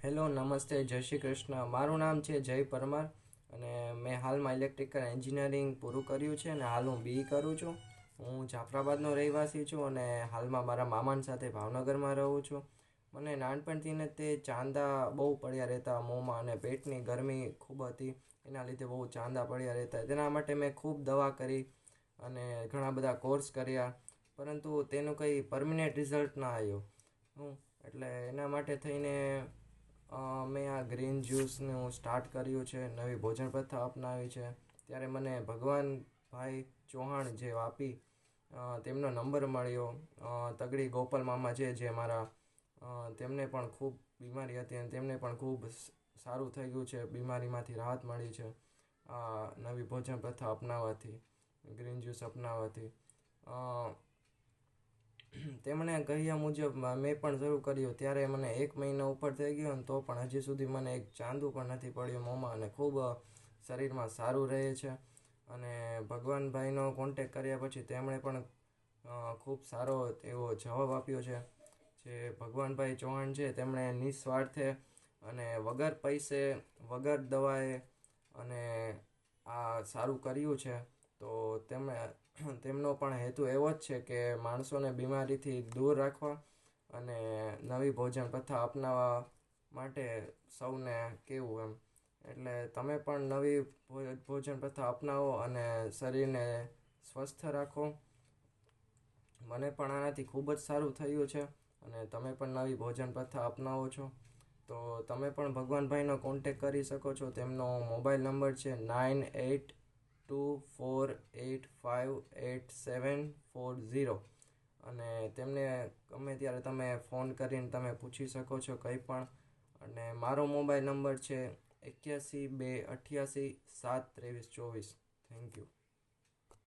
Hello, નમસ્તે, જય શ્રી કૃષ્ણ. મારું નામ છે જય પરમાર અને મેં હાલમાં ઇલેક્ટ્રિકલ એન્જિનિયરિંગ પૂરું કર્યું છે અને હાલ હું બી કરું છું. હું જાફરાબાદનો રહેવાસી છું અને હાલમાં મારા મામાની સાથે ભાવનગરમાં રહું છું. મને નાનપણથી ને તે ચાંદા બહુ પડ્યા રહેતા મોંમાં અને પેટની ગરમી ખૂબ હતી. એના લીધે બહુ ચાંદા પડ્યા રહેતા. તેના માટે મેં ખૂબ દવા કરી અને ઘણા બધા કોર્સ કર્યા, પરંતુ તેનું કંઈ પરમિનન્ટ રિઝલ્ટ ના આવ્યું. હું એટલે એના માટે થઈને મેં આ ગ્રીન જ્યુસનું સ્ટાર્ટ કર્યું છે, નવી ભોજન પ્રથા અપનાવી છે. ત્યારે મને ભગવાનભાઈ ચૌહાણ જે વાપી તેમનો નંબર મળ્યો. તગડી ગોપાલ મામા છે જે મારા, તેમને પણ ખૂબ બીમારી હતી અને તેમને પણ ખૂબ સારું થઈ ગયું છે, બીમારીમાંથી રાહત મળી છે આ નવી ભોજન પ્રથા અપનાવવાથી, ગ્રીન જ્યુસ અપનાવવાથી. તેમણે કહ્યા મુજબ મેં પણ શરૂ કર્યું ત્યારે મને 1 મહિના ઉપર થઈ ગયો ને તો પણ હજી સુધી મને એક ચાંદુ પણ નથી પડ્યું મોંમાં અને ખૂબ શરીરમાં સારું રહે છે. અને ભગવાનભાઈનો કોન્ટેક કર્યા પછી તેમણે પણ ખૂબ સારો એવો જવાબ આપ્યો છે. જે ભગવાનભાઈ ચૌહાણ છે તેમણે નિસ્વાર્થે અને વગર પૈસે, વગર દવાએ અને આ સારું કર્યું છે. તો તેમનો પણ હેતુ એવો જ છે કે માણસોને બીમારીથી દૂર રાખવા અને નવી ભોજન પ્રથા અપનાવવા માટે સૌને કહેવું એમ. એટલે તમે પણ નવી ભોજન પ્રથા અપનાવો અને શરીરને સ્વસ્થ રાખો. મને પણ આનાથી ખૂબ જ સારું થયું છે અને તમે પણ નવી ભોજન પ્રથા અપનાવો છો. તો તમે પણ ભગવાનભાઈનો કોન્ટેક કરી શકો છો. તેમનો મોબાઈલ નંબર છે 9824858740 અને તેમને ગમે ત્યારે તમે ફોન કરીને તમે પૂછી શકો છો કંઈ પણ. અને મારો મોબાઈલ નંબર છે 81 2 88 7 23 24. Thank you.